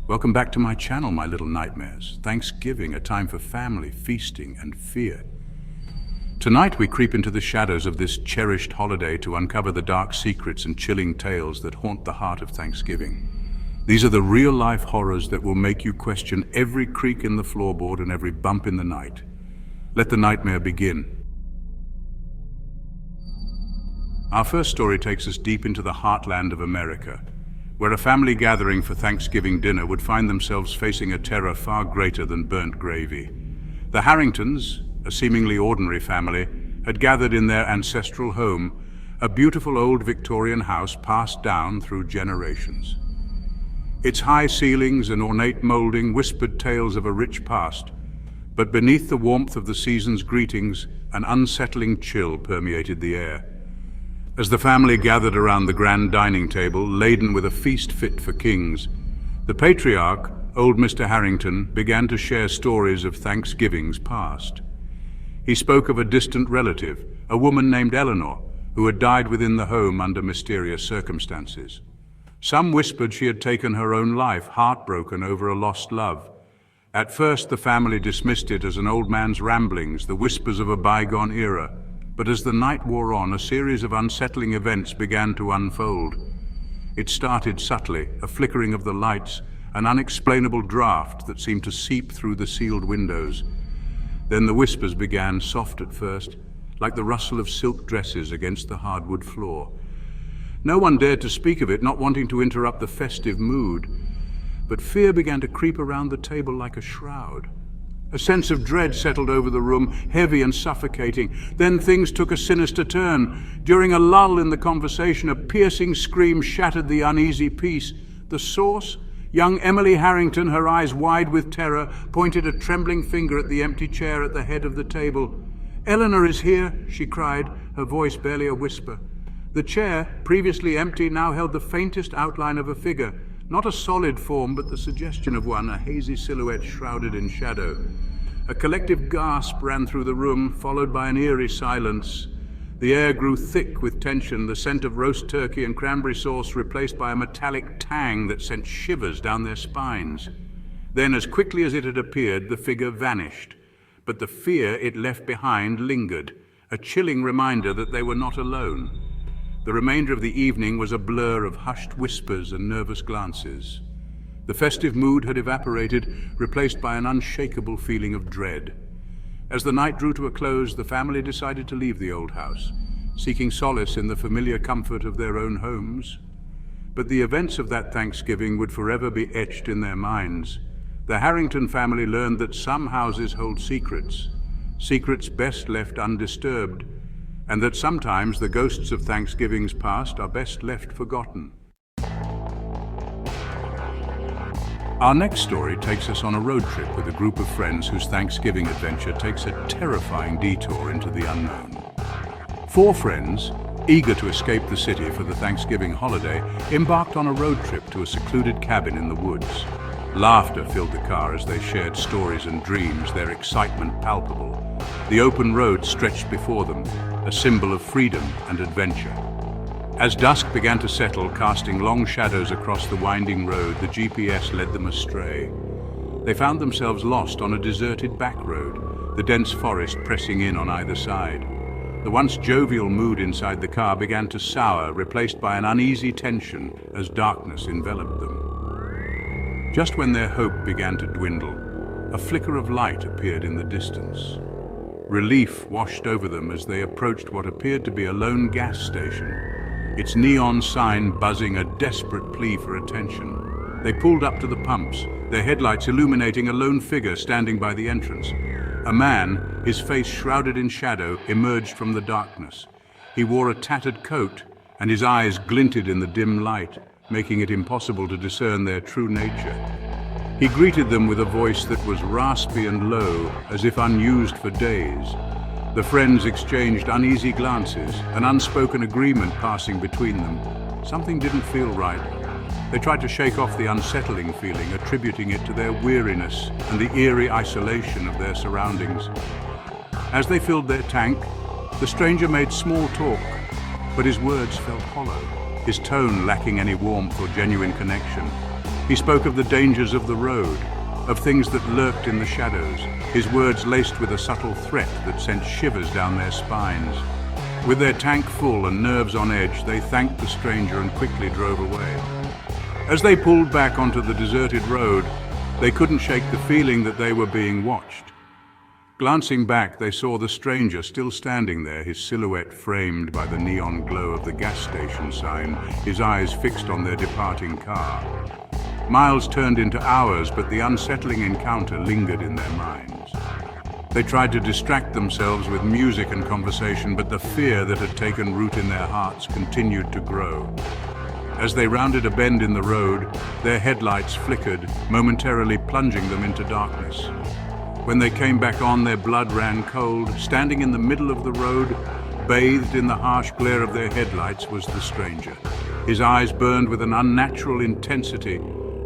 Welcome back to my channel, my little nightmares. Thanksgiving, a time for family, feasting, and fear. Tonight we creep into the shadows of this cherished holiday to uncover the dark secrets and chilling tales that haunt the heart of Thanksgiving. These are the real-life horrors that will make you question every creak in the floorboard and every bump in the night. Let the nightmare begin. Our first story takes us deep into the heartland of America, where a family gathering for Thanksgiving dinner would find themselves facing a terror far greater than burnt gravy. The Harringtons, a seemingly ordinary family, had gathered in their ancestral home, a beautiful old Victorian house passed down through generations. Its high ceilings and ornate molding whispered tales of a rich past, but beneath the warmth of the season's greetings, an unsettling chill permeated the air. As the family gathered around the grand dining table, laden with a feast fit for kings, the patriarch, old Mr. Harrington, began to share stories of Thanksgivings past. He spoke of a distant relative, a woman named Eleanor, who had died within the home under mysterious circumstances. Some whispered she had taken her own life, heartbroken over a lost love. At first, the family dismissed it as an old man's ramblings, the whispers of a bygone era. But as the night wore on, a series of unsettling events began to unfold. It started subtly, a flickering of the lights, an unexplainable draft that seemed to seep through the sealed windows. Then the whispers began, soft at first, like the rustle of silk dresses against the hardwood floor. No one dared to speak of it, not wanting to interrupt the festive mood. But fear began to creep around the table like a shroud. A sense of dread settled over the room, heavy and suffocating. Then things took a sinister turn. During a lull in the conversation, a piercing scream shattered the uneasy peace. The source? Young Emily Harrington, her eyes wide with terror, pointed a trembling finger at the empty chair at the head of the table. "Eleanor is here," she cried, her voice barely a whisper. The chair, previously empty, now held the faintest outline of a figure. Not a solid form, but the suggestion of one, a hazy silhouette shrouded in shadow. A collective gasp ran through the room, followed by an eerie silence. The air grew thick with tension, the scent of roast turkey and cranberry sauce replaced by a metallic tang that sent shivers down their spines. Then, as quickly as it had appeared, the figure vanished. But the fear it left behind lingered, a chilling reminder that they were not alone. The remainder of the evening was a blur of hushed whispers and nervous glances. The festive mood had evaporated, replaced by an unshakable feeling of dread. As the night drew to a close, the family decided to leave the old house, seeking solace in the familiar comfort of their own homes. But the events of that Thanksgiving would forever be etched in their minds. The Harrington family learned that some houses hold secrets, secrets best left undisturbed, and that sometimes the ghosts of Thanksgivings past are best left forgotten. Our next story takes us on a road trip with a group of friends whose Thanksgiving adventure takes a terrifying detour into the unknown. Four friends, eager to escape the city for the Thanksgiving holiday, embarked on a road trip to a secluded cabin in the woods. Laughter filled the car as they shared stories and dreams, their excitement palpable. The open road stretched before them, a symbol of freedom and adventure. As dusk began to settle, casting long shadows across the winding road, the GPS led them astray. They found themselves lost on a deserted back road, the dense forest pressing in on either side. The once jovial mood inside the car began to sour, replaced by an uneasy tension as darkness enveloped them. Just when their hope began to dwindle, a flicker of light appeared in the distance. Relief washed over them as they approached what appeared to be a lone gas station, its neon sign buzzing a desperate plea for attention. They pulled up to the pumps, their headlights illuminating a lone figure standing by the entrance. A man, his face shrouded in shadow, emerged from the darkness. He wore a tattered coat, and his eyes glinted in the dim light, making it impossible to discern their true nature. He greeted them with a voice that was raspy and low, as if unused for days. The friends exchanged uneasy glances, an unspoken agreement passing between them. Something didn't feel right. They tried to shake off the unsettling feeling, attributing it to their weariness and the eerie isolation of their surroundings. As they filled their tank, the stranger made small talk, but his words felt hollow, his tone lacking any warmth or genuine connection. He spoke of the dangers of the road, of things that lurked in the shadows, his words laced with a subtle threat that sent shivers down their spines. With their tank full and nerves on edge, they thanked the stranger and quickly drove away. As they pulled back onto the deserted road, they couldn't shake the feeling that they were being watched. Glancing back, they saw the stranger still standing there, his silhouette framed by the neon glow of the gas station sign, his eyes fixed on their departing car. Miles turned into hours, but the unsettling encounter lingered in their minds. They tried to distract themselves with music and conversation, but the fear that had taken root in their hearts continued to grow. As they rounded a bend in the road, their headlights flickered, momentarily plunging them into darkness. When they came back on, their blood ran cold. Standing in the middle of the road, bathed in the harsh glare of their headlights, was the stranger. His eyes burned with an unnatural intensity,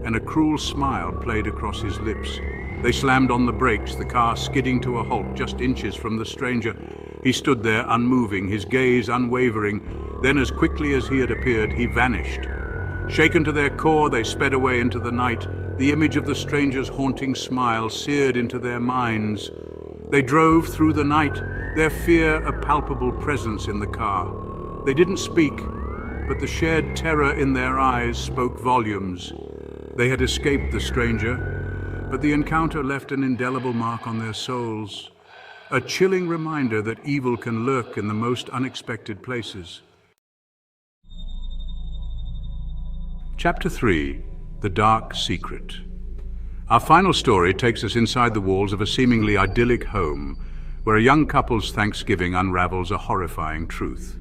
and a cruel smile played across his lips. They slammed on the brakes, the car skidding to a halt just inches from the stranger. He stood there unmoving, his gaze unwavering. Then, as quickly as he had appeared, he vanished. Shaken to their core, they sped away into the night. The image of the stranger's haunting smile seared into their minds. They drove through the night, their fear a palpable presence in the car. They didn't speak, but the shared terror in their eyes spoke volumes. They had escaped the stranger, but the encounter left an indelible mark on their souls, a chilling reminder that evil can lurk in the most unexpected places. Chapter 3. The Dark Secret. Our final story takes us inside the walls of a seemingly idyllic home, where a young couple's Thanksgiving unravels a horrifying truth.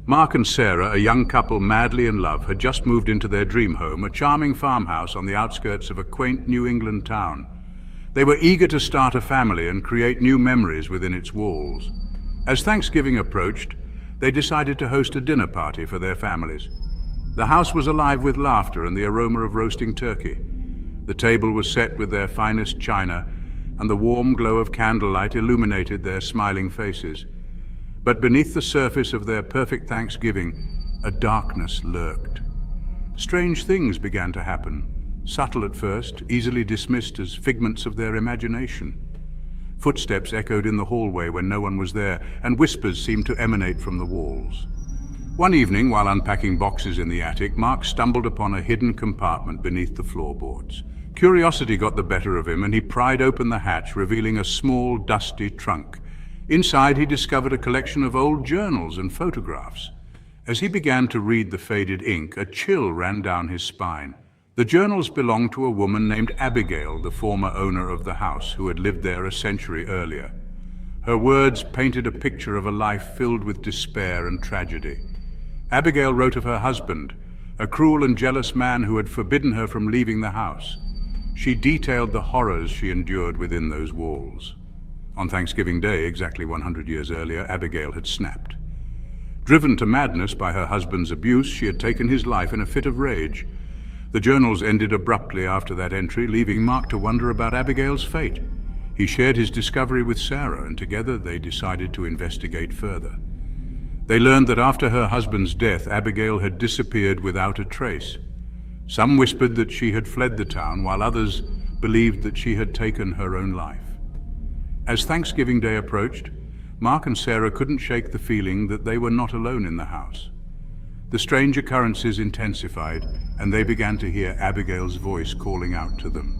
Mark and Sarah, a young couple madly in love, had just moved into their dream home, a charming farmhouse on the outskirts of a quaint New England town. They were eager to start a family and create new memories within its walls. As Thanksgiving approached, they decided to host a dinner party for their families. The house was alive with laughter and the aroma of roasting turkey. The table was set with their finest china, and the warm glow of candlelight illuminated their smiling faces. But beneath the surface of their perfect Thanksgiving, a darkness lurked. Strange things began to happen, subtle at first, easily dismissed as figments of their imagination. Footsteps echoed in the hallway when no one was there, and whispers seemed to emanate from the walls. One evening, while unpacking boxes in the attic, Mark stumbled upon a hidden compartment beneath the floorboards. Curiosity got the better of him, and he pried open the hatch, revealing a small, dusty trunk. Inside, he discovered a collection of old journals and photographs. As he began to read the faded ink, a chill ran down his spine. The journals belonged to a woman named Abigail, the former owner of the house, who had lived there a century earlier. Her words painted a picture of a life filled with despair and tragedy. Abigail wrote of her husband, a cruel and jealous man who had forbidden her from leaving the house. She detailed the horrors she endured within those walls. On Thanksgiving Day, exactly 100 years earlier, Abigail had snapped. Driven to madness by her husband's abuse, she had taken his life in a fit of rage. The journals ended abruptly after that entry, leaving Mark to wonder about Abigail's fate. He shared his discovery with Sarah, and together they decided to investigate further. They learned that after her husband's death, Abigail had disappeared without a trace. Some whispered that she had fled the town, while others believed that she had taken her own life. As Thanksgiving Day approached, Mark and Sarah couldn't shake the feeling that they were not alone in the house. The strange occurrences intensified, and they began to hear Abigail's voice calling out to them.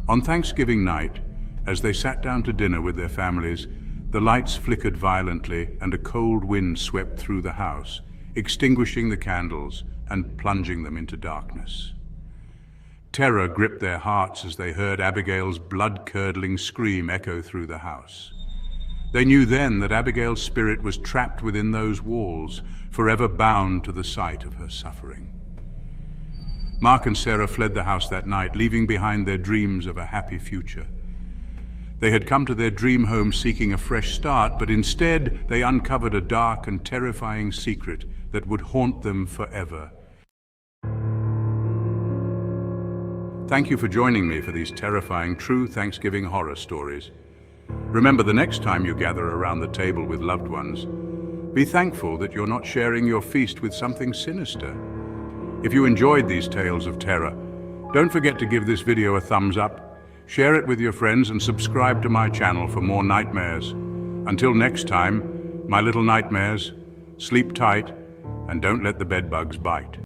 On Thanksgiving night, as they sat down to dinner with their families, the lights flickered violently and a cold wind swept through the house, extinguishing the candles and plunging them into darkness. Terror gripped their hearts as they heard Abigail's blood-curdling scream echo through the house. They knew then that Abigail's spirit was trapped within those walls, forever bound to the sight of her suffering. Mark and Sarah fled the house that night, leaving behind their dreams of a happy future. They had come to their dream home seeking a fresh start, but instead they uncovered a dark and terrifying secret that would haunt them forever. Thank you for joining me for these terrifying true Thanksgiving horror stories. Remember, the next time you gather around the table with loved ones, be thankful that you're not sharing your feast with something sinister. If you enjoyed these tales of terror, don't forget to give this video a thumbs up, share it with your friends and subscribe to my channel for more nightmares. Until next time, my little nightmares, sleep tight and don't let the bedbugs bite.